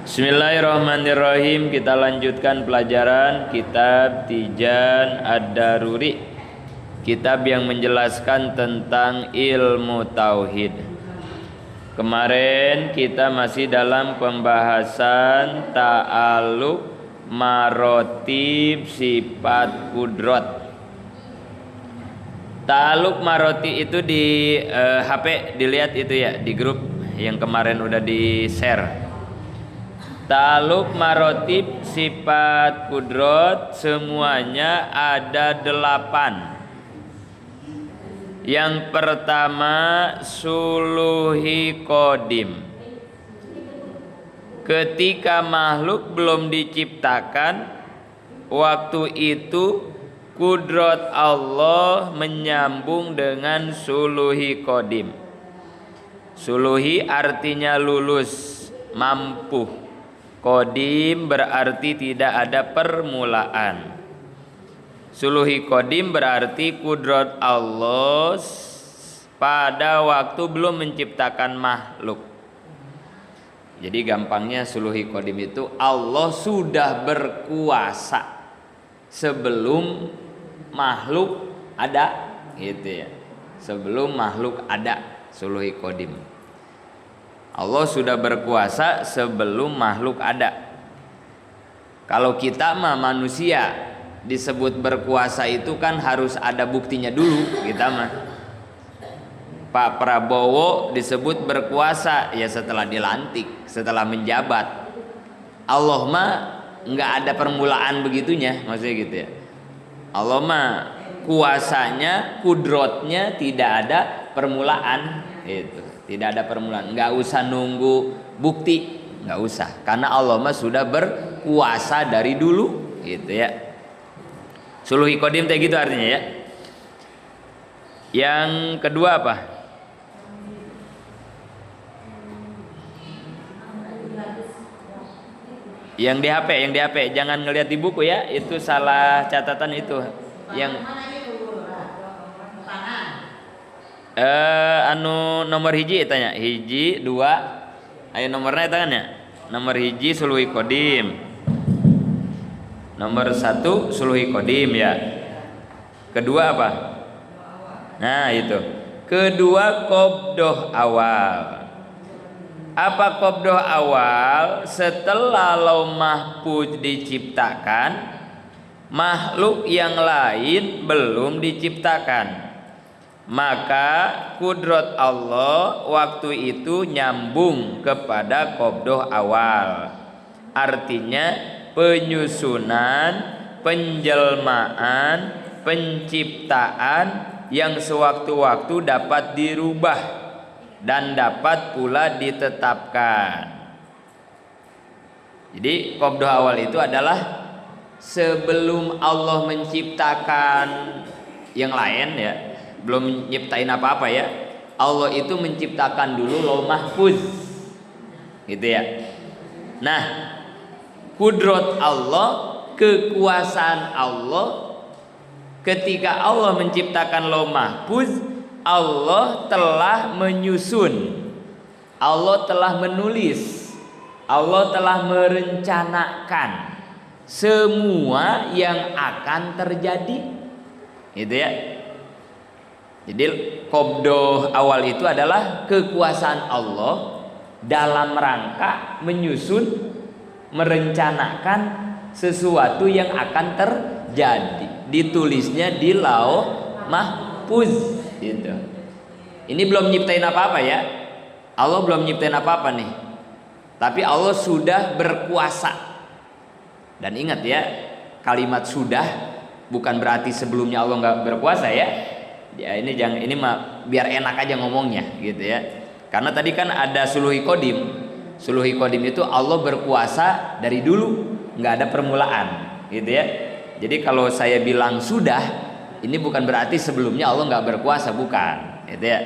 Bismillahirrahmanirrahim. Kita lanjutkan pelajaran kitab Tijan Ad-Daruri, kitab yang menjelaskan tentang ilmu tauhid. Kemarin kita masih dalam pembahasan ta'alluq marotib sifat kudrot. Ta'alluq marotib itu di HP dilihat itu ya, di grup yang kemarin udah di-share. Ta'alluq marotib sifat kudrot semuanya ada 8. Yang pertama suluhi kodim. Ketika makhluk belum diciptakan, waktu itu kudrot Allah menyambung dengan suluhi kodim. Suluhi artinya lulus, mampu. Kodim berarti tidak ada permulaan. Suluhi kodim berarti kudrat Allah pada waktu belum menciptakan makhluk. Jadi gampangnya suluhi kodim itu Allah sudah berkuasa sebelum makhluk ada, gitu ya. Sebelum makhluk ada, suluhi kodim. Allah sudah berkuasa sebelum makhluk ada. Kalau kita mah manusia disebut berkuasa itu kan harus ada buktinya dulu. Kita mah Pak Prabowo disebut berkuasa ya setelah dilantik, setelah menjabat. Allah mah nggak ada permulaan begitunya, maksudnya gitu ya. Allah mah kuasanya, kudrotnya tidak ada permulaan, itu. Tidak ada permulaan, nggak usah nunggu bukti, nggak usah, karena Allah mah sudah berkuasa dari dulu, gitu ya. Suluhi kodim kayak gitu artinya ya. Yang kedua apa? Yang di HP, jangan ngelihat di buku ya, itu salah catatan itu. Yang nomor hiji tanya, hiji, dua, ayo nomornya tangannya. Nomor hiji suluhi kodim, nomor satu suluhi kodim ya. Kedua apa? Nah itu. Kedua qabdoh awal. Apa qabdoh awal? Setelah Lauh Mahfuz diciptakan, makhluk yang lain belum diciptakan, maka kudrat Allah waktu itu nyambung kepada qabdoh awal. Artinya penyusunan, penjelmaan, penciptaan yang sewaktu-waktu dapat dirubah dan dapat pula ditetapkan. Jadi qabdoh awal itu adalah sebelum Allah menciptakan yang lain ya, belum nyiptain apa-apa ya, Allah itu menciptakan dulu Lauh Mahfuz, gitu ya. Nah, kudrat Allah, kekuasaan Allah, ketika Allah menciptakan Lauh Mahfuz, Allah telah menyusun, Allah telah menulis, Allah telah merencanakan semua yang akan terjadi, gitu ya. Jadi qabdoh awal itu adalah kekuasaan Allah dalam rangka menyusun, merencanakan sesuatu yang akan terjadi. Ditulisnya di Lauh Mahfuz, gitu. Ini belum nyiptain apa-apa ya. Allah belum nyiptain apa-apa nih. Tapi Allah sudah berkuasa. Dan ingat ya, kalimat sudah bukan berarti sebelumnya Allah nggak berkuasa ya. Ya ini jangan, ini mah biar enak aja ngomongnya, gitu ya. Karena tadi kan ada suluhi kodim. Suluhi kodim itu Allah berkuasa dari dulu, nggak ada permulaan, gitu ya. Jadi kalau saya bilang sudah, ini bukan berarti sebelumnya Allah nggak berkuasa, bukan, gitu ya.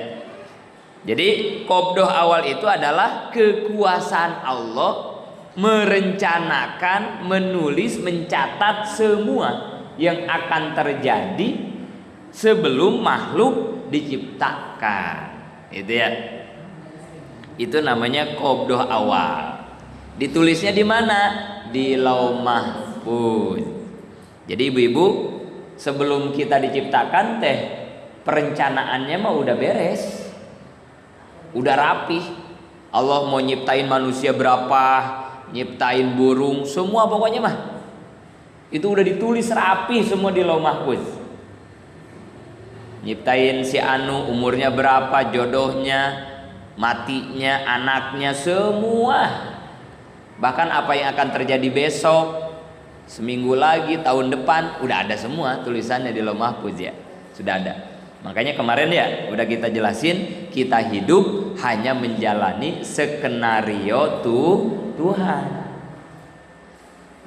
Jadi qabdoh awal itu adalah kekuasaan Allah merencanakan, menulis, mencatat semua yang akan terjadi sebelum makhluk diciptakan, gitu ya. Itu namanya qabdah awal. Ditulisnya di mana? Di Lauh Mahfuz. Jadi ibu-ibu, sebelum kita diciptakan teh, perencanaannya mah udah beres, udah rapih. Allah mau nyiptain manusia berapa, nyiptain burung, semua pokoknya mah itu udah ditulis rapih semua di Lauh Mahfuz. Nyiptain si anu umurnya berapa, jodohnya, matinya, anaknya, semua. Bahkan apa yang akan terjadi besok, seminggu lagi, tahun depan, udah ada semua tulisannya di Lauh Mahfuz ya. Sudah ada. Makanya kemarin ya udah kita jelasin, kita hidup hanya menjalani skenario Tuhan.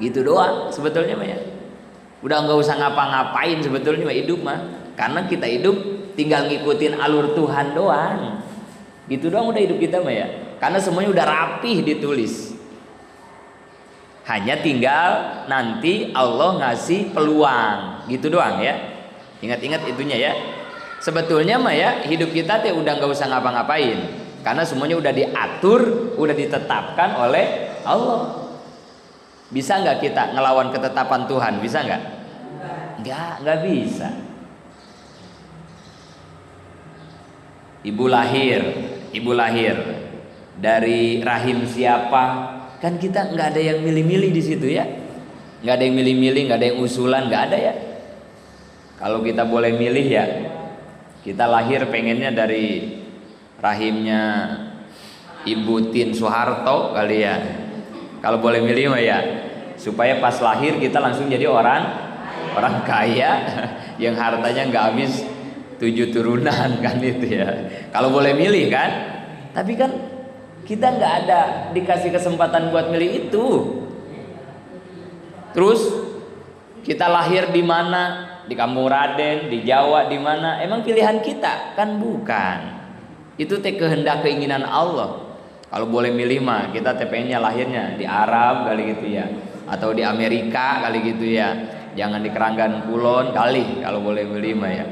Gitu doang sebetulnya mah ya. Udah nggak usah ngapa-ngapain sebetulnya mah hidup mah. Karena kita hidup tinggal ngikutin alur Tuhan doang. Gitu doang udah hidup kita mah ya. Karena semuanya udah rapih ditulis. Hanya tinggal nanti Allah ngasih peluang. Gitu doang ya. Ingat-ingat itunya ya. Sebetulnya mah ya hidup kita teh udah nggak usah ngapa-ngapain. Karena semuanya udah diatur, udah ditetapkan oleh Allah. Bisa nggak kita ngelawan ketetapan Tuhan? Bisa nggak? Nggak bisa. Ibu lahir dari rahim siapa? Kan kita nggak ada yang milih-milih di situ ya, nggak ada yang milih-milih, nggak ada yang usulan, nggak ada ya. Kalau kita boleh milih ya, kita lahir pengennya dari rahimnya Ibu Tin Soeharto kali ya. Kalau boleh milih mah ya, supaya pas lahir kita langsung jadi orang kaya yang hartanya nggak habis 7 turunan kan itu ya. Kalau boleh milih kan, tapi kan kita nggak ada dikasih kesempatan buat milih itu. Terus kita lahir di mana? Di Kampung Raden, di Jawa, di mana? Emang pilihan kita kan bukan. Itu teh kehendak keinginan Allah. Kalau boleh milih mah kita pengennya lahirnya di Arab kali gitu ya, atau di Amerika kali gitu ya. Jangan di Keranggan Kulon kali kalau boleh milih mah ya.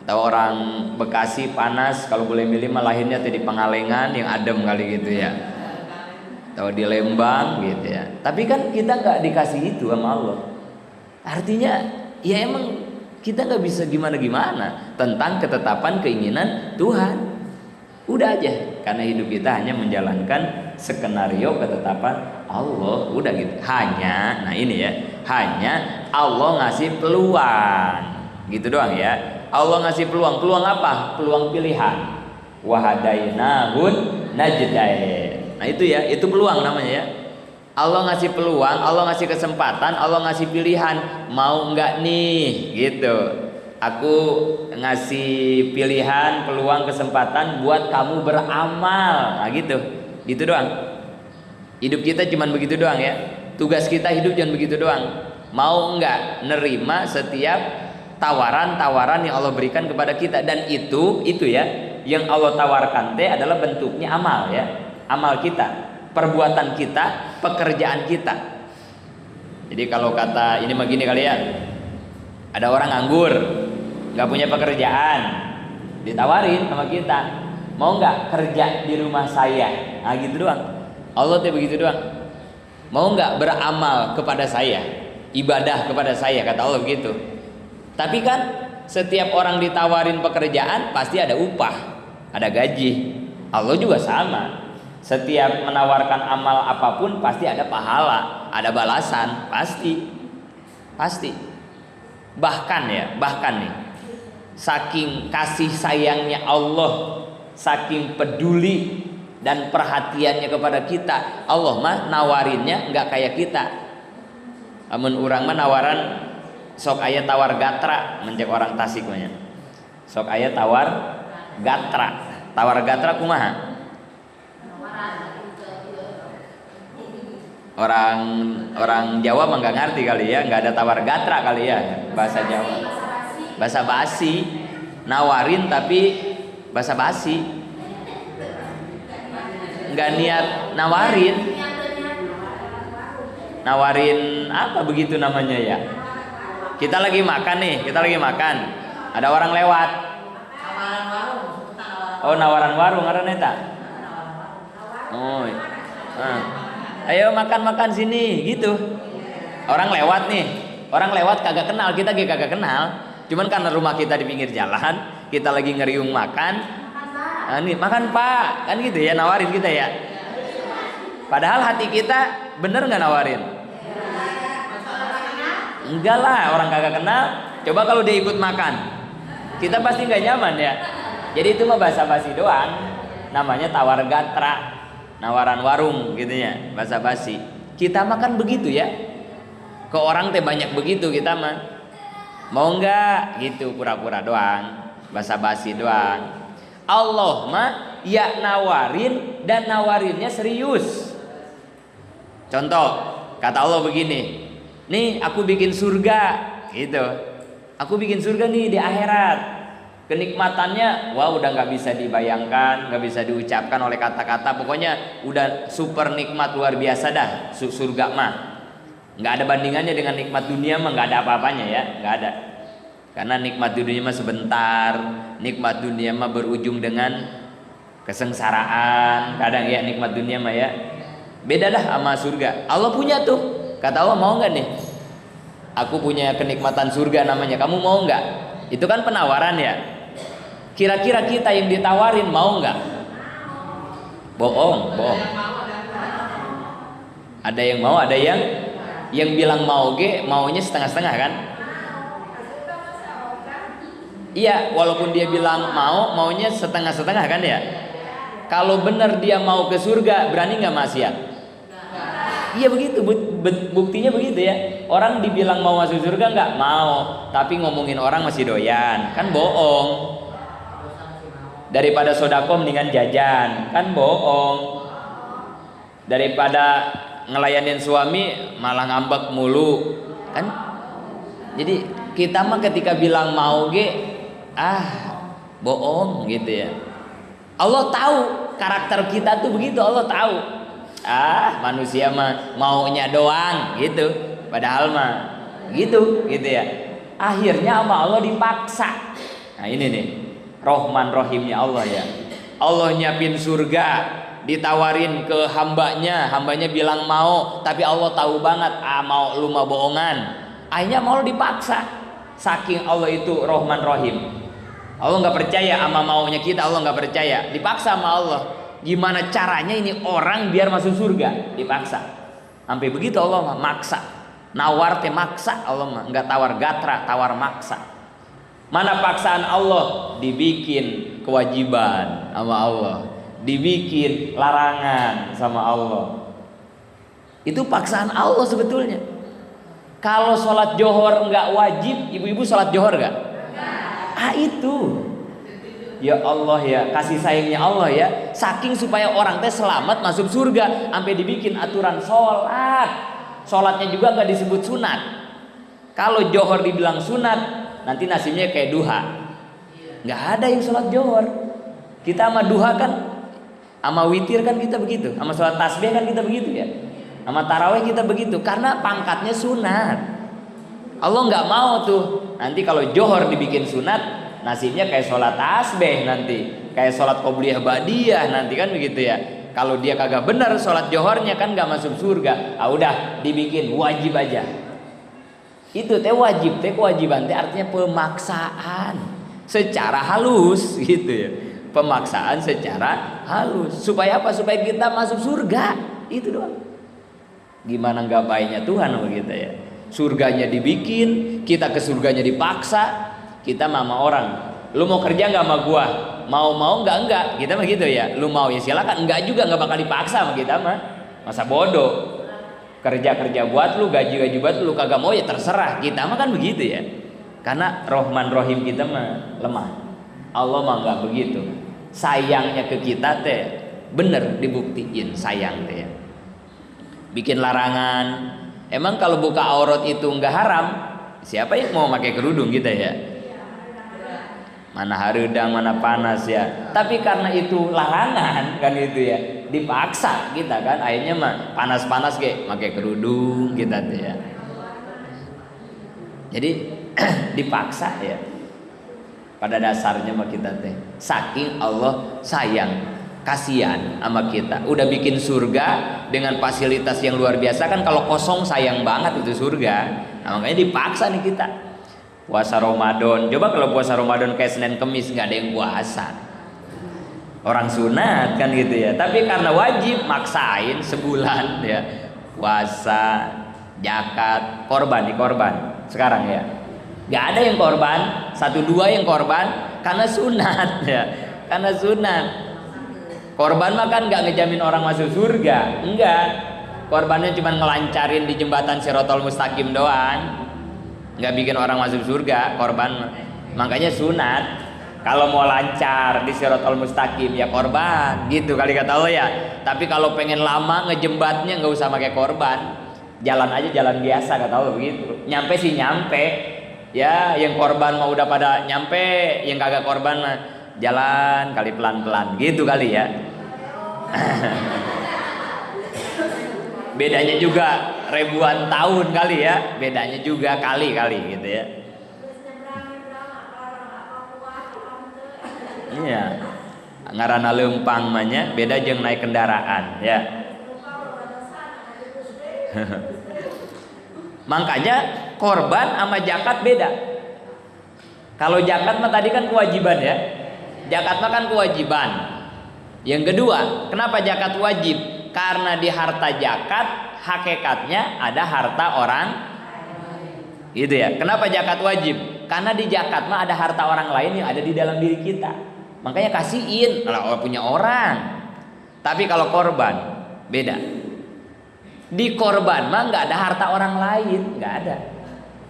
Atau orang Bekasi panas, kalau boleh milih mah lahirnya di Pangalengan yang adem kali gitu ya, atau di Lembang gitu ya. Tapi kan kita nggak dikasih itu sama Allah. Artinya ya emang kita nggak bisa gimana-gimana tentang ketetapan keinginan Tuhan. Udah aja, karena hidup kita hanya menjalankan skenario ketetapan Allah. Udah gitu. Hanya, nah ini ya, hanya Allah ngasih peluang, gitu doang ya. Allah ngasih peluang. Peluang apa? Peluang pilihan. Wahadainahun najdain. Nah itu ya, itu peluang namanya ya. Allah ngasih peluang, Allah ngasih kesempatan, Allah ngasih pilihan. Mau nggak nih? Gitu. Aku ngasih pilihan, peluang, kesempatan buat kamu beramal. Nah gitu. Gitu doang. Hidup kita cuman begitu doang ya. Tugas kita hidup cuman begitu doang. Mau nggak nerima setiap tawaran-tawaran yang Allah berikan kepada kita, dan itu ya yang Allah tawarkan teh adalah bentuknya amal ya, amal kita, perbuatan kita, pekerjaan kita. Jadi kalau kata ini begini kali ya, ada orang nganggur, nggak punya pekerjaan, ditawarin sama kita, mau nggak kerja di rumah saya? Nah gitu doang. Allah teh begitu doang. Mau nggak beramal kepada saya, ibadah kepada saya, kata Allah begitu. Tapi kan setiap orang ditawarin pekerjaan pasti ada upah, ada gaji. Allah juga sama. Setiap menawarkan amal apapun pasti ada pahala, ada balasan, pasti. Bahkan nih, saking kasih sayangnya Allah, saking peduli dan perhatiannya kepada kita, Allah mah nawarinnya nggak kayak kita. Amun urang mah nawaran sok aya tawar gatra, mencek orang Tasik banyak. Sok aya tawar gatra kumaha? Orang Jawa mah nggak ngerti kali ya, nggak ada tawar gatra kali ya bahasa Jawa. Bahasa basi, nawarin tapi bahasa basi. Nggak niat nawarin apa begitu namanya ya? Kita lagi makan nih, ada orang lewat. Oh nawaran warung, ngaran eta. Oh, ah. Ayo makan sini gitu. Orang lewat nih, orang lewat kagak kenal, kita kagak kenal. Cuman karena rumah kita di pinggir jalan, kita lagi ngeriung makan. Nah, nih makan Pak, kan gitu ya, nawarin kita ya. Padahal hati kita bener nggak nawarin? Enggak lah, orang kagak kenal. Coba kalau dia ikut makan, kita pasti nggak nyaman ya. Jadi itu mah basa-basi doang. Namanya tawar gatra, nawaran warung gitu ya, basa-basi. Kita makan begitu ya. Ke orang teh banyak begitu kita mah. Mau nggak gitu, pura-pura doang, basa-basi doang. Allah mah ya nawarin, dan nawarinnya serius. Contoh, kata Allah begini, nih aku bikin surga gitu. Aku bikin surga nih di akhirat. Kenikmatannya wah udah nggak bisa dibayangkan, nggak bisa diucapkan oleh kata-kata. Pokoknya udah super nikmat luar biasa dah surga mah. Nggak ada bandingannya dengan nikmat dunia mah, nggak ada apa-apanya ya, nggak ada. Karena nikmat dunia mah sebentar, nikmat dunia mah berujung dengan kesengsaraan. Kadang ya nikmat dunia mah ya. Beda dah sama surga. Allah punya tuh. Kata Allah, mau nggak nih? Aku punya kenikmatan surga namanya. Kamu mau nggak? Itu kan penawaran ya. Kira-kira kita yang ditawarin mau nggak? Bohong. Ada yang mau, ada yang bilang mau maunya setengah-setengah kan? Iya, walaupun dia bilang maunya setengah-setengah kan ya. Kalau benar dia mau ke surga, berani nggak maksiat? Iya begitu, buktinya begitu ya. Orang dibilang mau masuk surga nggak mau, tapi ngomongin orang masih doyan, kan bohong. Daripada sodako mendingan jajan, kan bohong. Daripada ngelayanin suami malah ngambek mulu, kan. Jadi kita mah ketika bilang mau bohong gitu ya. Allah tahu karakter kita tuh begitu, Allah tahu. Manusia mah maunya doang gitu, padahal mah gitu ya. Akhirnya sama Allah dipaksa. Nah ini nih Rohman Rohimnya Allah ya. Allah nyiapin surga, ditawarin ke hambanya bilang mau, tapi Allah tahu banget mau lu mah bohongan. Akhirnya mau dipaksa. Saking Allah itu Rohman Rohim, Allah nggak percaya sama maunya kita, Allah nggak percaya, dipaksa sama Allah. Gimana caranya ini orang biar masuk surga? Dipaksa. Sampai begitu Allah mah maksa. Nawar teh maksa, Allah mah nggak tawar gatra, tawar maksa. Mana paksaan Allah? Dibikin kewajiban sama Allah, dibikin larangan sama Allah. Itu paksaan Allah sebetulnya. Kalau sholat johor nggak wajib, ibu-ibu sholat johor nggak? Itu. Ya Allah ya, kasih sayangnya Allah ya. Saking supaya orang teh selamat masuk surga, sampai dibikin aturan sholat. Sholatnya juga nggak disebut sunat. Kalau johor dibilang sunat, nanti nasibnya kayak duha. Nggak ada yang sholat johor. Kita sama duha kan, sama witir kan kita begitu, sama sholat tasbih kan kita begitu ya, sama taraweh kita begitu, karena pangkatnya sunat. Allah nggak mau tuh. Nanti kalau johor dibikin sunat, nasibnya kayak sholat tasbih nanti, kayak sholat qobliyah ba'diyah nanti kan begitu ya. Kalau dia kagak benar sholat johornya kan nggak masuk surga. Udah dibikin wajib aja. Itu teh wajib, teh kewajiban teh artinya pemaksaan secara halus gitu ya. Pemaksaan secara halus supaya apa? Supaya kita masuk surga. Itu doang. Gimana nggak baiknya Tuhan begitu ya. Surganya dibikin, kita ke surganya dipaksa. Kita mama orang, lu mau kerja nggak sama gua? Mau nggak? Kita mah gitu ya. Lu mau ya silakan, enggak juga nggak bakal dipaksa sama kita mah. Masa bodoh. Kerja buat lu, gaji buat lu, kagak mau ya terserah. Kita mah kan begitu ya. Karena Rohman Rohim kita mah lemah. Allah mah nggak begitu. Sayangnya ke kita teh bener dibuktiin sayang teh. Bikin larangan. Emang kalau buka aurat itu nggak haram? Siapa yang mau pakai kerudung kita ya? Mana hareudang, mana panas ya. Tapi karena itu larangan kan itu ya, dipaksa kita kan. Akhirnya mah panas-panas pakai kerudung kita tuh ya. Jadi dipaksa ya. Pada dasarnya mah kita teh saking Allah sayang. kasihan sama kita. Udah bikin surga dengan fasilitas yang luar biasa kan, kalau kosong sayang banget itu surga. Nah, makanya dipaksa nih kita puasa Ramadan. Coba kalau puasa Ramadan kayak Senin Kemis nggak ada yang puasa, orang sunat kan gitu ya. Tapi karena wajib maksain sebulan ya, puasa, zakat, korban di korban sekarang ya. Nggak ada yang korban, 1-2 yang korban karena sunat ya, karena sunat. Korban mah kan nggak ngejamin orang masuk surga, enggak. Korbannya cuma ngelancarin di jembatan Sirotol Mustaqim doang, nggak bikin orang masuk surga. Korban makanya sunat. Kalau mau lancar di Sirotol Mustaqim ya korban, gitu kali kata Allah ya. Tapi kalau pengen lama ngejembatnya nggak usah pakai korban, jalan aja jalan biasa kata Allah begitu. Nyampe sih nyampe, ya yang korban mau udah pada nyampe, yang kagak korban mah jalan kali pelan-pelan gitu kali ya. Bedanya juga ribuan tahun kali ya, bedanya juga kali-kali gitu ya. Iya, ngarana lempang mahnya beda jeung naik kendaraan ya. Makanya korban sama zakat beda. Kalau zakat mah tadi kan kewajiban ya, zakat mah kan kewajiban. Yang kedua, kenapa zakat wajib? Karena di harta zakat hakikatnya ada harta orang, gitu ya. Kenapa zakat wajib? Karena di zakat mah ada harta orang lain yang ada di dalam diri kita, makanya kasihin kalau punya orang. Tapi kalau korban beda. Di korban mah nggak ada harta orang lain, nggak ada.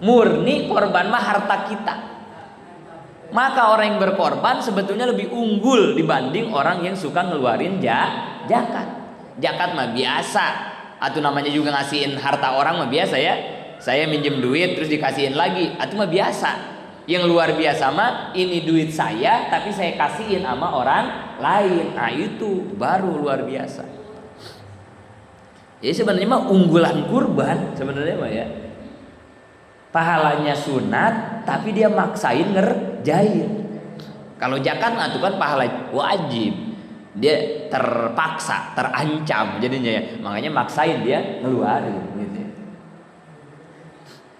Murni korban mah harta kita. Maka orang yang berkorban sebetulnya lebih unggul dibanding orang yang suka ngeluarin zakat. Zakat mah biasa, atau namanya juga ngasihin harta orang mah biasa ya. Saya minjem duit terus dikasihin lagi, itu mah biasa. Yang luar biasa mah ini duit saya tapi saya kasihin sama orang lain. Nah itu baru luar biasa. Jadi sebenarnya mah unggulan kurban sebenarnya mah ya. Pahalanya sunat tapi dia maksain ngerjain. Kalau zakat mah itu kan pahala wajib, dia terpaksa, terancam jadinya ya, makanya maksain dia ngeluarin gitu ya.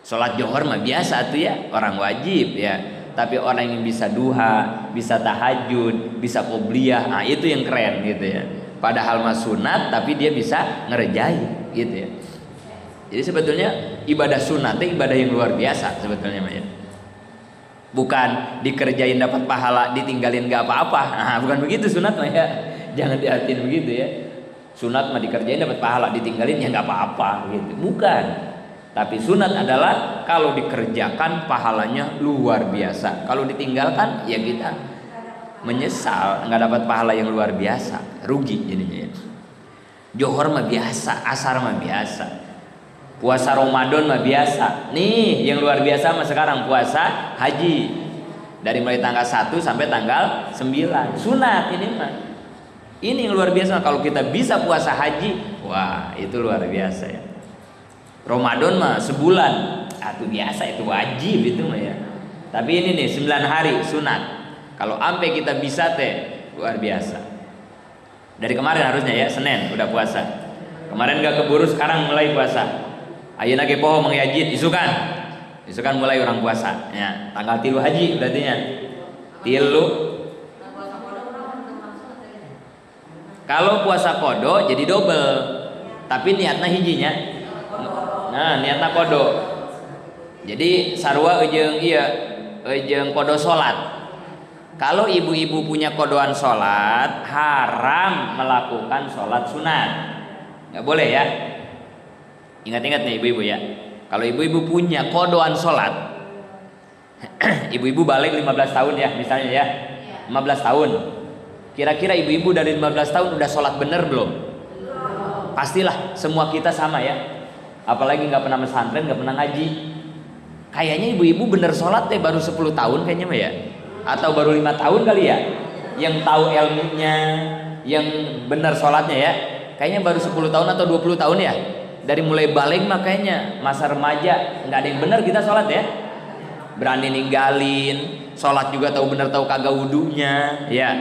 Sholat Johor mah biasa tuh ya, orang wajib ya. Tapi orang yang bisa duha, bisa tahajud, bisa qobliyah, nah itu yang keren gitu ya. Padahal mah sunat tapi dia bisa ngerjain gitu ya. Jadi sebetulnya ibadah sunat itu ibadah yang luar biasa sebetulnya mah ya. Bukan dikerjain dapat pahala, ditinggalin gak apa-apa. Nah, bukan begitu sunat mah ya. Jangan diartiin begitu ya. Sunat mah dikerjain dapat pahala, ditinggalin ya gak apa-apa gitu. Bukan. Tapi sunat adalah kalau dikerjakan pahalanya luar biasa. Kalau ditinggalkan ya kita menyesal, nggak dapat pahala yang luar biasa, rugi jadinya. Johor mah biasa, asar mah biasa. Puasa Ramadan mah biasa. Nih yang luar biasa mah sekarang puasa haji. Dari mulai tanggal 1 sampai tanggal 9. Sunat ini mah. Ini yang luar biasa. Kalau kita bisa puasa haji, wah itu luar biasa ya. Ramadan mah sebulan. Itu biasa, itu wajib itu mah ya. Tapi ini nih 9 hari sunat. Kalau sampai kita bisa teh luar biasa. Dari kemarin harusnya ya, Senin udah puasa. Kemarin gak keburu, sekarang mulai puasa. Ayeuna ge poho mengyajid isukan. Isukan mulai orang puasa. Ya, tanggal 3 haji berarti nya. 3. Kalau puasa kodo jadi double. Tapi niatna hijinya. Nah, niatna kodo. Jadi sarua jeung jeung kodo salat. Kalau ibu-ibu punya kodoan salat, haram melakukan salat sunat. Nggak boleh ya. Ingat-ingat nih ibu-ibu ya. Kalau ibu-ibu punya kodoan sholat, ibu-ibu balik 15 tahun ya misalnya ya, 15 tahun. Kira-kira ibu-ibu dari 15 tahun udah sholat bener belum? Pastilah semua kita sama ya. Apalagi nggak pernah pesantren, nggak pernah ngaji. Kayaknya ibu-ibu bener sholat deh baru 10 tahun kayaknya mah ya. Atau baru 5 tahun kali ya. Yang tahu ilmunya, yang bener sholatnya ya. Kayaknya baru 10 tahun atau 20 tahun ya. Dari mulai balik makanya masa remaja nggak ada yang benar kita sholat ya, berani ninggalin sholat juga tahu benar tahu kagak wudunya ya.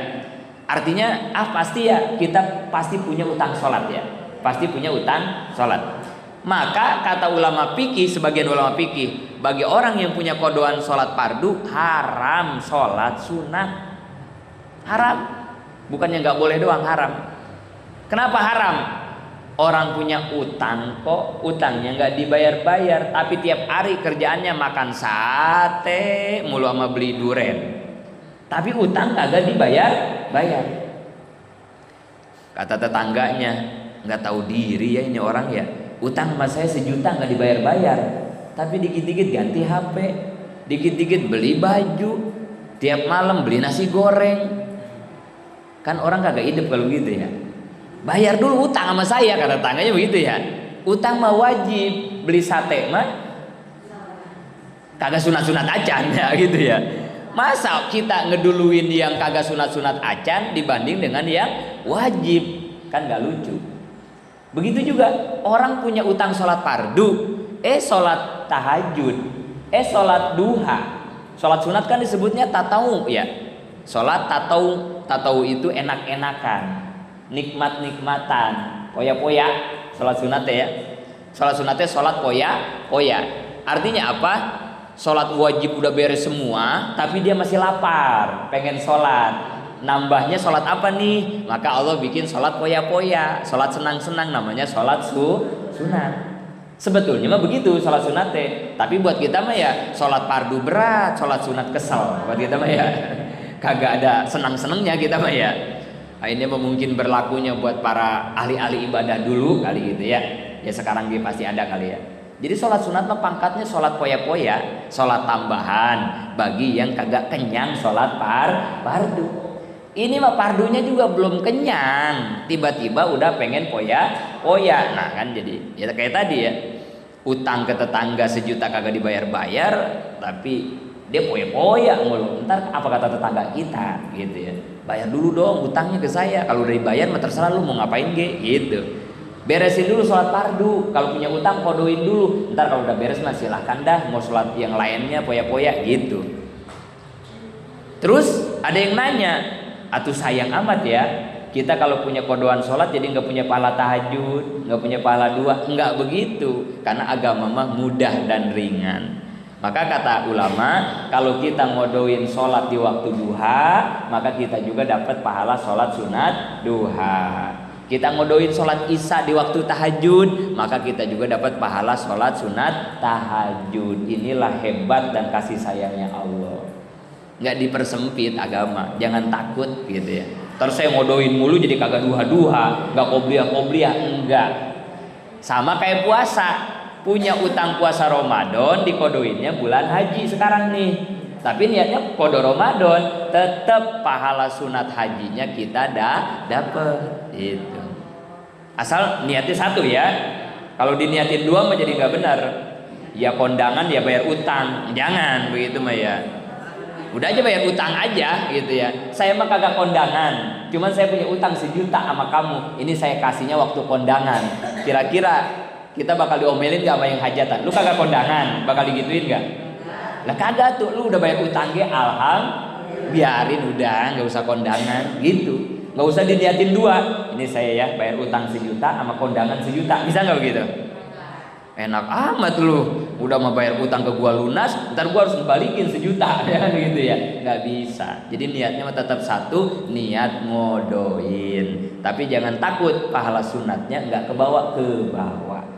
Artinya pasti ya kita pasti punya utang sholat ya, pasti punya utang sholat. Maka kata ulama fikih, sebagian ulama fikih, bagi orang yang punya kodoan sholat fardu haram sholat sunat. Haram, bukannya nggak boleh doang, haram. Kenapa haram? Orang punya utang kok, utangnya nggak dibayar-bayar, tapi tiap hari kerjaannya makan sate mulu sama beli duren. Tapi utang kagak dibayar-bayar. Kata tetangganya, nggak tahu diri ya ini orang ya. Utang sama saya 1 juta nggak dibayar-bayar, tapi dikit-dikit ganti HP, dikit-dikit beli baju, tiap malam beli nasi goreng. Kan orang kagak hidup kalau gitu ya. Bayar dulu utang sama saya, kata tetangganya begitu ya. Utang mah wajib, beli sate mah kagak sunat-sunat acan ya gitu ya. Masa kita ngeduluin yang kagak sunat-sunat acan dibanding dengan yang wajib? Kan gak lucu. Begitu juga orang punya utang sholat fardu, sholat tahajud, sholat duha. Sholat sunat kan disebutnya tatau ya. Sholat tatau itu enak-enakan, nikmat-nikmatan, poya-poya. Sholat sunat ya. Sholat sunatnya sholat poya-poya. Artinya apa? Sholat wajib udah beres semua, tapi dia masih lapar, pengen sholat. Nambahnya sholat apa nih? Maka Allah bikin sholat poya-poya, sholat senang-senang, namanya sholat sunat. Sebetulnya mah begitu sholat sunatnya. Tapi buat kita mah ya sholat fardu berat, sholat sunat kesel. Buat kita mah ya kagak ada senang-senangnya kita mah ya. Nah, ini mungkin berlakunya buat para ahli-ahli ibadah dulu kali gitu ya. Ya sekarang dia pasti ada kali ya. Jadi sholat sunat mah pangkatnya sholat poya-poya, sholat tambahan bagi yang kagak kenyang sholat fardu. Ini mah fardunya juga belum kenyang, tiba-tiba udah pengen poya-poya. Nah kan jadi ya kayak tadi ya, utang ke tetangga 1 juta kagak dibayar-bayar, tapi dia poya-poya mulu. Ntar apa kata tetangga kita gitu ya, bayar dulu dong utangnya ke saya, kalau udah dibayar mah terserah lu mau ngapain gitu. Beresin dulu sholat fardu, kalau punya utang kodoin dulu, ntar kalau udah beres mah silahkan dah mau sholat yang lainnya poya-poya gitu. Terus ada yang nanya, atuh sayang amat ya kita kalau punya kodoan sholat jadi nggak punya pahala tahajud, nggak punya pahala dua. Nggak begitu, karena agama mah mudah dan ringan. Maka kata ulama, kalau kita ngodoin sholat di waktu duha, maka kita juga dapat pahala sholat sunat duha. Kita ngodoin sholat isya di waktu tahajud, maka kita juga dapat pahala sholat sunat tahajud. Inilah hebat dan kasih sayangnya Allah. Nggak dipersempit agama, jangan takut gitu ya. Terus saya ngodoin mulu jadi kagak duha-duha, nggak qobliyah-qobliyah, enggak. Sama kayak puasa, punya utang puasa Ramadan dikodoinnya bulan haji sekarang nih. Tapi niatnya kodo Ramadan, tetap pahala sunat hajinya kita dapet itu. Asal niatnya satu ya. Kalau diniatin 2 mah jadi nggak benar. Ya kondangan ya bayar utang, jangan begitu mah ya. Udah aja bayar utang aja gitu ya. Saya mah kagak kondangan, cuman saya punya utang 1 juta sama kamu. Ini saya kasihnya waktu kondangan. Kira-kira kita bakal diomelin gak sama yang hajatan? Lu kagak kondangan, bakal digituin gak? Lah kagak tuh, lu udah bayar utang ge, biarin udah, nggak usah kondangan gitu, nggak usah diniatin 2. Ini saya ya bayar utang 1 juta sama kondangan 1 juta, bisa nggak begitu? Enak amat lu, udah mau bayar utang ke gua lunas, ntar gua harus balikin 1 juta, ya gitu ya? Nggak bisa. Jadi niatnya tetap satu, niat ngodoin. Tapi jangan takut, pahala sunatnya nggak kebawa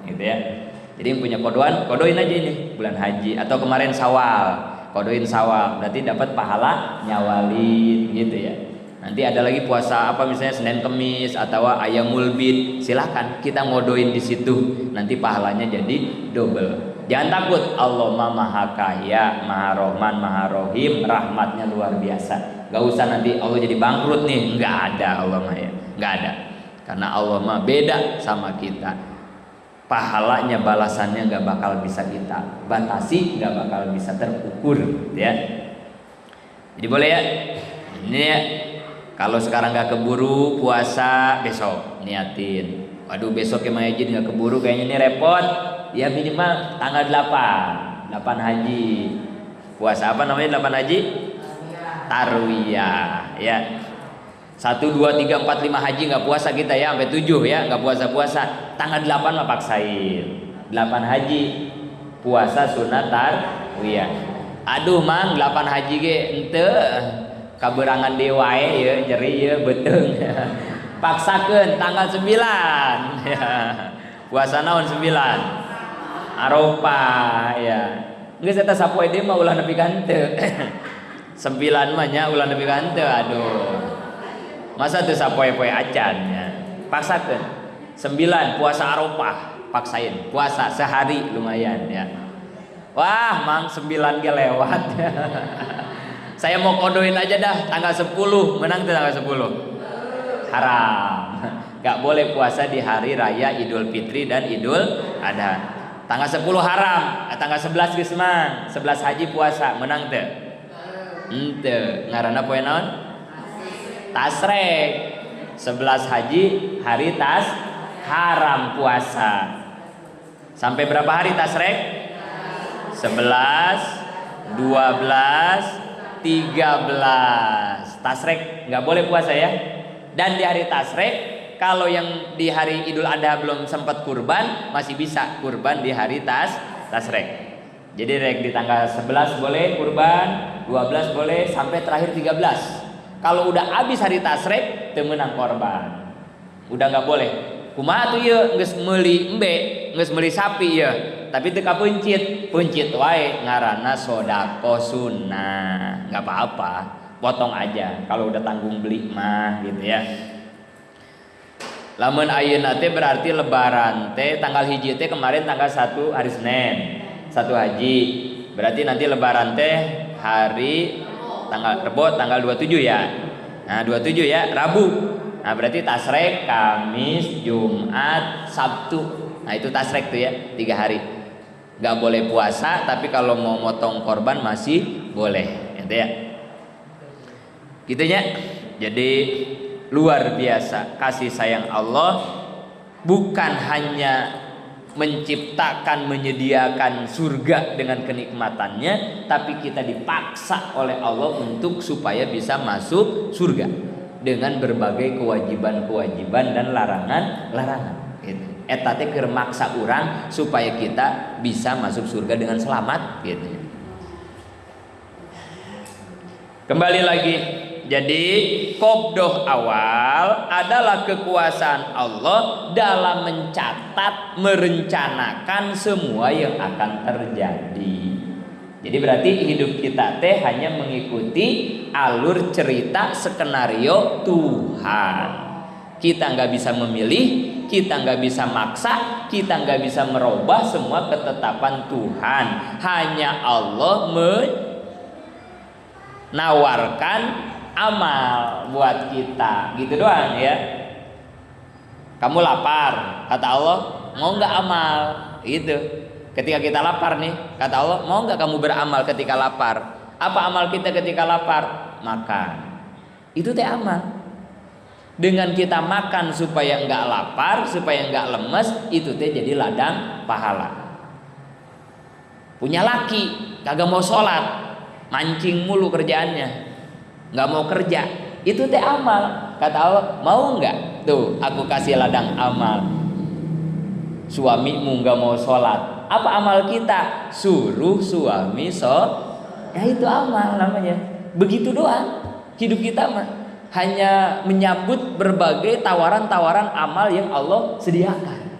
gitu ya. Jadi yang punya kodoin aja ini bulan haji atau kemarin Syawal, kodoin Syawal, berarti dapat pahala nyawalin gitu ya. Nanti ada lagi puasa apa misalnya Senin Kemis atau Ayamul Bid, silahkan kita ngodoin di situ, nanti pahalanya jadi double. Jangan takut, Allah Maha Kaya, Maha Rahman, Maha Rahim, rahmatnya luar biasa. Gak usah nanti Allah jadi bangkrut nih, nggak ada Allah mah ya, nggak ada. Karena Allah mah beda sama kita. Pahalanya, balasannya nggak bakal bisa kita batasi, nggak bakal bisa terukur ya. Jadi boleh ya ini ya, kalau sekarang nggak keburu puasa besok niatin, waduh besok ya Mayajin nggak keburu kayaknya ini repot ya, minimal tanggal 8 haji. Puasa apa namanya 8 haji? Tarwiyah ya. 1, 2, 3, 4, 5 haji nggak puasa kita ya, sampai 7 ya nggak puasa. Tanggal 8 mah paksain. 8 haji puasa sunat tarwiyah. Aduh mang 8 haji ge ente kaberangan dewa ya nyeri ya beteung. Paksakeun tanggal 9 ya. Puasa naon 9? Arafah ya. Geus eta sapoe deui mah ulah nepi ka henteu. 9 mah nya ulah nepi ka henteu. Aduh. Masa teu sapoe-poe acan ya. Paksakeun. 9 puasa Arafah, paksain. Puasa sehari lumayan ya. Wah, mang 9 ge lewat. Saya mau kodoin aja dah tanggal 10, menang tuh tanggal 10. Haram. Gak boleh puasa di hari raya Idul Fitri dan Idul Adha. Tanggal 10 haram, tanggal 11 geus mang. 11 haji puasa, menang teu? Henteu. Ngaranna poe naon? Tasrek. 11 haji hari haram puasa. Sampai berapa hari tasrek? 11, 12, 13. Tasrek nggak boleh puasa ya. Dan di hari tasrek, kalau yang di hari Idul Adha belum sempat kurban, masih bisa kurban di hari tasrek. Jadi rek di tanggal 11 boleh kurban, 12 boleh sampai terakhir 13. Kalau udah habis hari tasrek, teu meunang korban. Udah nggak boleh. Kumaha tuh ye geus meuli embe, geus meuli sapi ye, tapi teu kapencit, pencit wae ngaranna sodaqah sunnah. Enggak apa-apa, potong aja kalau udah tanggung beli mah gitu ya. Lamun ayeuna teh berarti lebaran teh tanggal hiji teh kemarin tanggal 1 hari Senin, 1 haji. Berarti nanti lebaran teh hari tanggal Rebo tanggal 27 ya. Nah, 27 ya, Rabu. Nah, berarti tasrek Kamis, Jumat, Sabtu. Nah, itu tasrek tuh ya, 3 hari. Gak boleh puasa, tapi kalau mau motong korban masih boleh, gitu ya. Gitu ya. Jadi luar biasa kasih sayang Allah, bukan hanya menciptakan, menyediakan surga dengan kenikmatannya, tapi kita dipaksa oleh Allah untuk supaya bisa masuk surga dengan berbagai kewajiban-kewajiban dan larangan-larangan. Gitu. Eta teh keur maksa urang supaya kita bisa masuk surga dengan selamat. Gitu. Kembali lagi. Jadi qabdoh awal adalah kekuasaan Allah dalam mencatat, merencanakan semua yang akan terjadi. Jadi berarti hidup kita teh hanya mengikuti alur cerita skenario Tuhan. Kita nggak bisa memilih, kita nggak bisa maksa, kita nggak bisa merubah semua ketetapan Tuhan. Hanya Allah menawarkan amal buat kita, gitu doang ya. Kamu lapar, kata Allah, mau nggak amal? Gitu. Ketika kita lapar nih, kata Allah, mau nggak kamu beramal ketika lapar? Apa amal kita ketika lapar? Makan. Itu teh amal. Dengan kita makan supaya nggak lapar, supaya nggak lemes, itu teh jadi ladang pahala. Punya laki, kagak mau sholat, mancing mulu kerjaannya. Nggak mau kerja, itu teh amal. Kata Allah, mau nggak? Tuh, aku kasih ladang amal. Suamimu nggak mau sholat, apa amal kita? Suruh suami ya itu amal namanya. Begitu doang. Hidup kita mah hanya menyambut berbagai tawaran-tawaran amal yang Allah sediakan.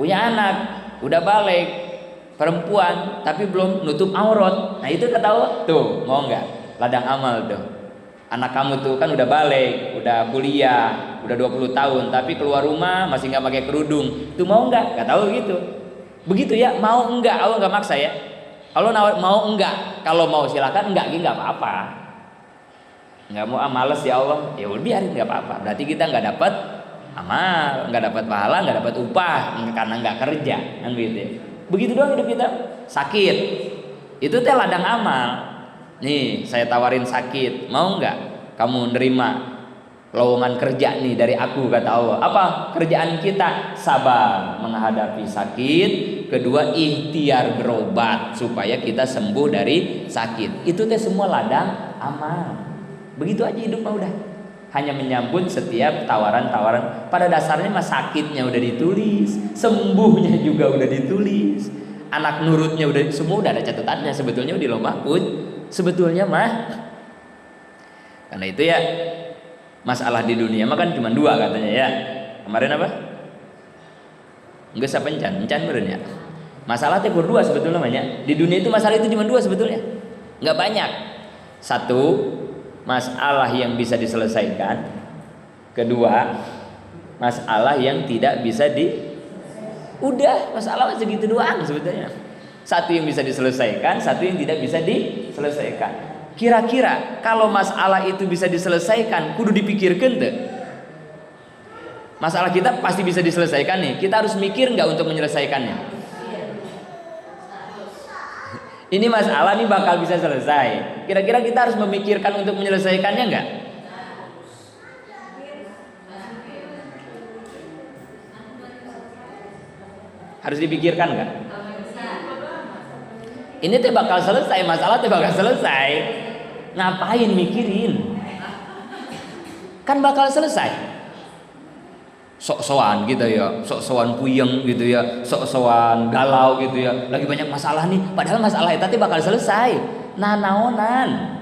Punya anak, udah balik, perempuan, tapi belum nutup aurat. Nah itu kata Allah, tuh mau nggak? Ladang amal tuh. Anak kamu tuh kan udah balik, udah kuliah, udah 20 tahun, tapi keluar rumah masih nggak pakai kerudung. Tuh mau nggak? Gak tahu gitu. Begitu ya, mau enggak? Allah nggak maksa ya. Allah mau enggak? Kalau mau silakan, enggak nggak apa-apa. Nggak mau males ya Allah, ya udah biarin nggak apa-apa. Berarti kita nggak dapat amal, nggak dapat pahala, nggak dapat upah karena nggak kerja, kan begitu ya. Begitu doang hidup kita. Sakit, itu teh ladang amal. Nih saya tawarin sakit, mau nggak kamu nerima lowongan kerja nih dari aku, kata Allah. Apa kerjaan kita? Sabar menghadapi sakit. Kedua, ikhtiar berobat supaya kita sembuh dari sakit. Itu teh semua ladang amal. Begitu aja hidup mah udah. Hanya menyambut setiap tawaran-tawaran. Pada dasarnya mah sakitnya udah ditulis, sembuhnya juga udah ditulis, anak nurutnya udah, semua udah ada catatannya sebetulnya di Lauh Mahfuz. Sebetulnya mah. Karena itu ya, masalah di dunia mah kan cuma 2 katanya ya. Kemarin apa? Enggak usah encan meureun ya. Masalah teh 2 sebetulnya banyak. Di dunia itu masalah itu cuma 2 sebetulnya. Enggak banyak. 1, masalah yang bisa diselesaikan. 2, masalah yang tidak bisa udah, masalah segitu doang sebetulnya. 1 yang bisa diselesaikan, 1 yang tidak bisa diselesaikan. Kira-kira kalau masalah itu bisa diselesaikan, kudu dipikirkan deh. Masalah kita pasti bisa diselesaikan nih. Kita harus mikir nggak untuk menyelesaikannya? Ini masalah nih bakal bisa selesai. Kira-kira kita harus memikirkan untuk menyelesaikannya nggak? Harus dipikirkan nggak? Ini teh bakal selesai, masalah teh bakal selesai. Ngapain mikirin? Kan bakal selesai. Sok-sokan gitu ya, sok-sokan puyeng gitu ya, sok-sokan galau gitu ya. Lagi banyak masalah nih, padahal masalah itu bakal selesai. Nah, naonan.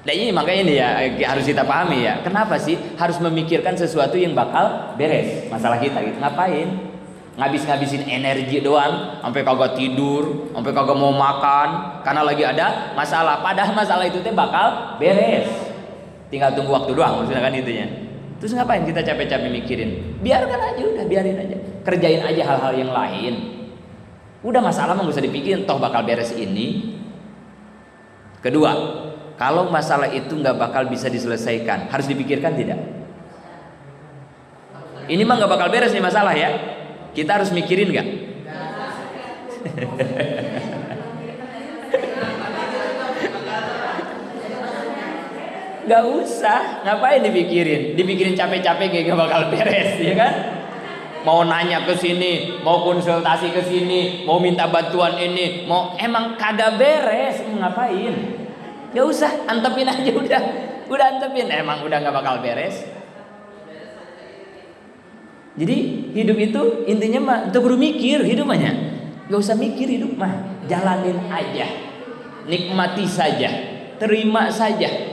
Nah ini makanya ini ya harus kita pahami ya. Kenapa sih harus memikirkan sesuatu yang bakal beres masalah kita gitu? Ngapain? Ngabis-ngabisin energi doang, sampai kagak tidur, sampai kagak mau makan karena lagi ada masalah. Padahal masalah itu teh bakal beres. Tinggal tunggu waktu doang, maksudnya kan itunya. Terus ngapain kita capek-capek mikirin? Biarkan aja, udah biarin aja. Kerjain aja hal-hal yang lain. Udah masalah mah gak usah dipikirin, toh bakal beres ini. 2, kalau masalah itu nggak bakal bisa diselesaikan, harus dipikirkan tidak? Ini mah nggak bakal beres nih masalah ya. Kita harus mikirin nggak? Nggak usah, ngapain dipikirin? Dipikirin capek-capek kayak nggak bakal beres, ya kan? Mau nanya ke sini, mau konsultasi ke sini, mau minta bantuan ini, mau emang kagak beres, ngapain? Gak usah, antepin aja udah antepin, emang udah nggak bakal beres. Jadi hidup itu intinya mah untuk bermikir hidup mahnya, gak usah mikir hidup mah, jalanin aja, nikmati saja, terima saja.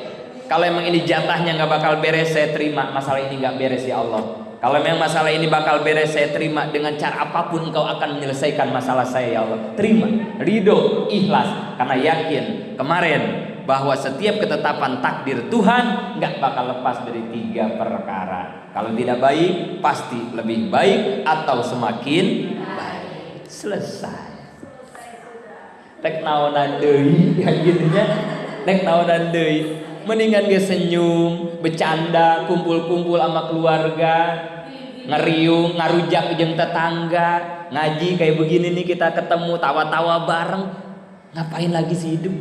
Kalau emang ini jatahnya nggak bakal beres, saya terima masalah ini nggak beres ya Allah. Kalau memang masalah ini bakal beres, saya terima dengan cara apapun Engkau akan menyelesaikan masalah saya ya Allah. Terima, ridho, ikhlas, karena yakin kemarin bahwa setiap ketetapan takdir Tuhan nggak bakal lepas dari 3 perkara. Kalau tidak baik, pasti lebih baik atau semakin baik. Selesai. Rek naonan deui gitunya. Rek naonan deui. Mendingan ge senyum, bercanda, kumpul-kumpul sama keluarga, ngeriung, ngarujak jeung tetangga, ngaji kayak begini nih kita ketemu tawa-tawa bareng. Ngapain lagi sih hidup?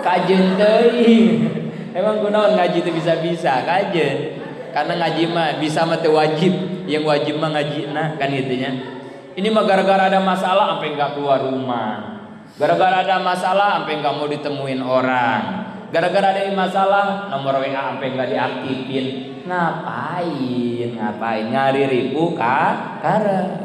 Kajen teuing. Emang kunaon ngaji itu bisa-bisa kajen. Karena ngaji mah bisa mah teu wajib, yang wajib mah ngajina kan gitunya. Ini mah gara-gara ada masalah sampai enggak keluar rumah. Gara-gara ada masalah sampai enggak mau ditemuin orang. Gara-gara ada masalah nomor WA sampai enggak diaktifin. Ngapain nyari ribu karena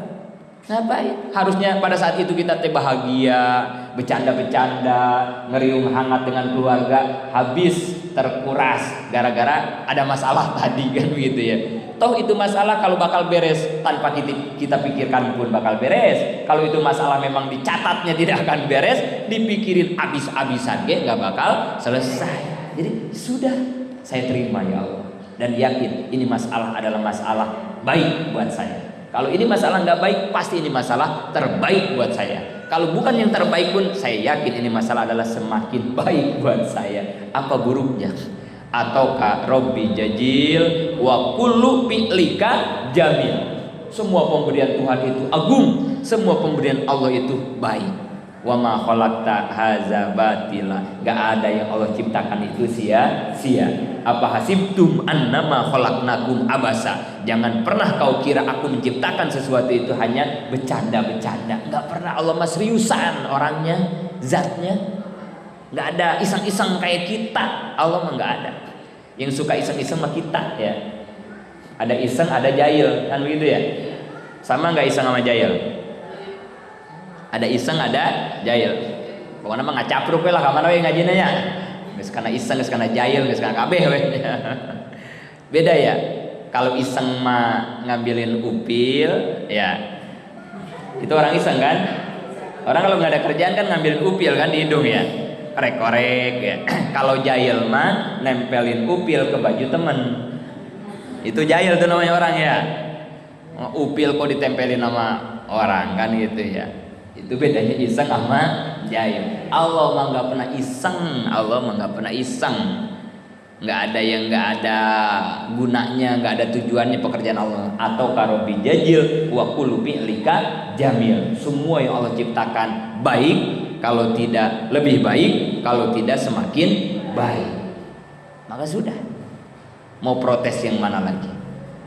ngapain? Harusnya pada saat itu kita teh bahagia, bercanda-bercanda, ngeriung hangat dengan keluarga, habis terkuras gara-gara ada masalah tadi kan begitu ya. Toh itu masalah kalau bakal beres tanpa kita pikirkan pun bakal beres. Kalau itu masalah memang dicatatnya tidak akan beres, dipikirin abis-abisan nggak bakal selesai. Jadi sudah saya terima ya Allah dan yakin ini masalah adalah masalah baik buat saya. Kalau ini masalah nggak baik, pasti ini masalah terbaik buat saya. Kalau bukan yang terbaik pun, saya yakin ini masalah adalah semakin baik buat saya. Apa buruknya? Ataukah Robbi jajil wa kullu fi'lika jamil. Semua pemberian Tuhan itu agung, semua pemberian Allah itu baik. Wa ma khalaqta hadza batila. Enggak ada yang Allah ciptakan itu sia-sia. Apa hasibtum annama khalaqnakum abasa. Jangan pernah kau kira aku menciptakan sesuatu itu hanya bercanda-bercanda. Enggak pernah, Allah mas seriusan orangnya, zatnya. Nggak ada iseng-iseng kayak kita. Allah mah nggak ada. Yang suka iseng-iseng mah kita ya. Ada iseng, ada jahil, kan begitu ya? Sama nggak iseng sama jahil? Ada iseng, ada jahil. Pokoknya mah ngacapruk we lah, kamana we ngajina nya. Geus kana iseng, geus kana jahil, geus kana kabeh we. Beda ya. Kalau iseng mah ngambilin upil, ya itu orang iseng kan. Orang kalau nggak ada kerjaan kan ngambilin upil kan di hidung ya, korek-korek ya. Kalau jahil mah nempelin upil ke baju temen, itu jahil tuh namanya orang ya. Upil kok ditempelin sama orang kan gitu ya. Itu bedanya iseng sama jahil. Allah mah nggak pernah iseng, Allah mah nggak pernah iseng. Nggak ada yang nggak ada gunanya, nggak ada tujuannya pekerjaan Allah. Atau karobi jajil wa kullu fi'lika jamil. Semua yang Allah ciptakan baik, kalau tidak lebih baik, kalau tidak semakin baik. Maka sudah, mau protes yang mana lagi?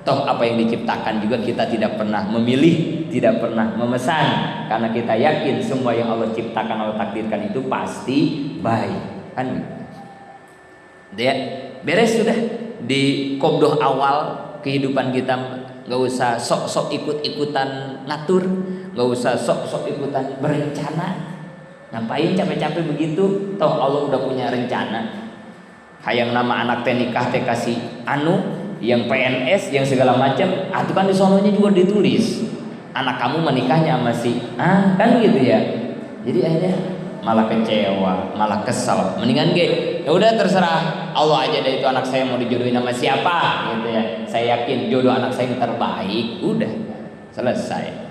Toh apa yang diciptakan juga kita tidak pernah memilih, tidak pernah memesan, karena kita yakin semua yang Allah ciptakan, Allah takdirkan itu pasti baik. Kan dia beres sudah di qobdoh awal kehidupan kita. Nggak usah sok-sok ikut-ikutan ngatur, nggak usah sok-sok ikutan berencana. Ngapain capek-capek begitu? Toh Allah udah punya rencana. Hayang nama anak teh nikah teh kasih anu, yang PNS, yang segala macam. Itu kan di sononya juga ditulis anak kamu menikahnya sama si kan gitu ya. Jadi akhirnya malah kecewa, malah kesel. Mendingan ya udah terserah Allah aja deh itu anak saya mau dijodohin sama siapa gitu ya. Saya yakin jodoh anak saya yang terbaik. Udah selesai.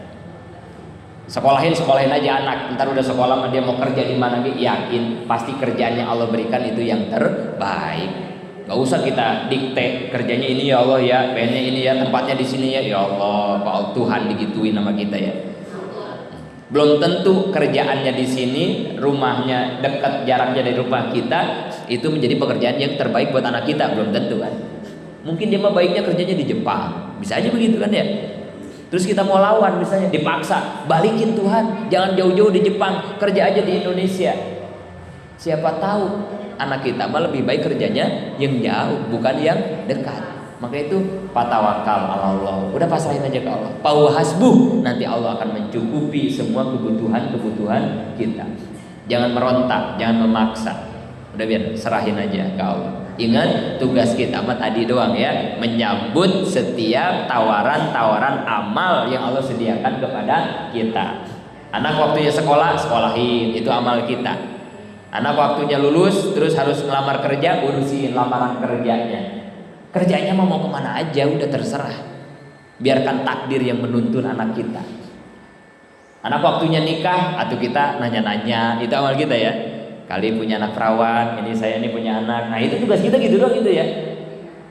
Sekolahin aja anak. Ntar udah sekolah mah dia mau kerja di mana gitu, yakin pasti kerjaannya Allah berikan itu yang terbaik. Gak usah kita dikte kerjanya ini ya Allah ya, pengennya ini ya, tempatnya di sini ya. Ya Allah, kok Tuhan digituin sama kita ya. Belum tentu kerjaannya di sini, rumahnya dekat, jaraknya dari rumah kita, itu menjadi pekerjaan yang terbaik buat anak kita. Belum tentu kan. Mungkin dia mah baiknya kerjanya di Jepang, bisa aja begitu kan ya. Terus kita mau lawan misalnya, dipaksa, balikin Tuhan, jangan jauh-jauh di Jepang, kerja aja di Indonesia. Siapa tahu anak kita mah lebih baik kerjanya yang jauh, bukan yang dekat. Maka itu patawakal ala Allah. Udah pasrahin aja ke Allah. Fahuwa hasbuh, nanti Allah akan mencukupi semua kebutuhan kita. Jangan merontak, jangan memaksa. Udah biar serahin aja ke Allah. Ingat tugas kita mah tadi doang ya, menyambut setiap tawaran-tawaran amal yang Allah sediakan kepada kita. Anak waktunya sekolah, sekolahin, itu amal kita. Anak waktunya lulus, terus harus ngelamar kerja, urusin lamaran kerjanya. Kerjanya mau kemana aja udah terserah. Biarkan takdir yang menuntun anak kita. Anak waktunya nikah, atau kita nanya-nanya, itu amal kita ya. Kali punya anak perawan, ini saya ini punya anak. Nah itu tugas kita gitu doang gitu ya.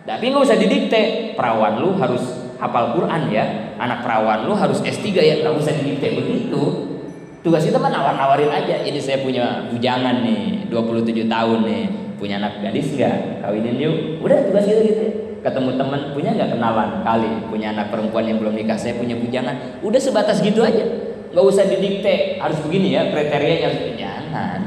Tapi nggak usah didikte. Perawan lu harus hafal Quran ya. Anak perawan lu harus S3 ya. Nggak usah didikte begitu. Tugas kita mah nawar-nawarin aja. Ini saya punya bujangan nih, 27 tahun nih, punya anak gadis nggak? Kawinin yuk. Udah tugas kita gitu ya. Ketemu teman, punya nggak kenalan? Kali punya anak perempuan yang belum nikah, saya punya bujangan. Udah sebatas gitu aja. Nggak usah didikte. Harus begini ya kriterianya, jangan.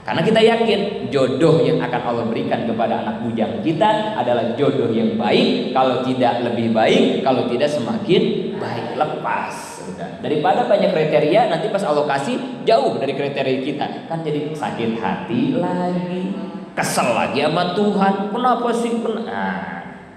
Karena kita yakin jodoh yang akan Allah berikan kepada anak bujang kita adalah jodoh yang baik. Kalau tidak lebih baik, kalau tidak semakin baik. Lepas udah. Daripada banyak kriteria, nanti pas Allah kasih jauh dari kriteria kita, kan jadi sakit hati lagi, kesel lagi sama Tuhan. Kenapa sih?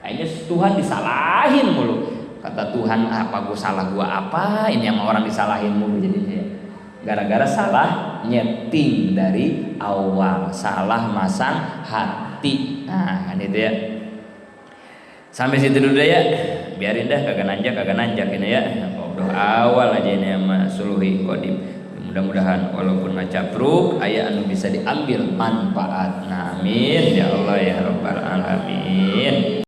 Kayaknya Tuhan disalahin mulu. Kata Tuhan, apa gue salah gue apa? Ini sama orang disalahin mulu jadinya. Gara-gara salah nyeting dari awal, salah masang hati. Nah kan itu ya. Sampai situ dulu ya. Biarin dah kagak nanjak ini ya. Ngobrol awal aja ini sama Suluhi Qadim. Mudah-mudahan walaupun ngacapruk aya anu bisa diambil manfaat. Amin ya Allah ya rabbal alamin.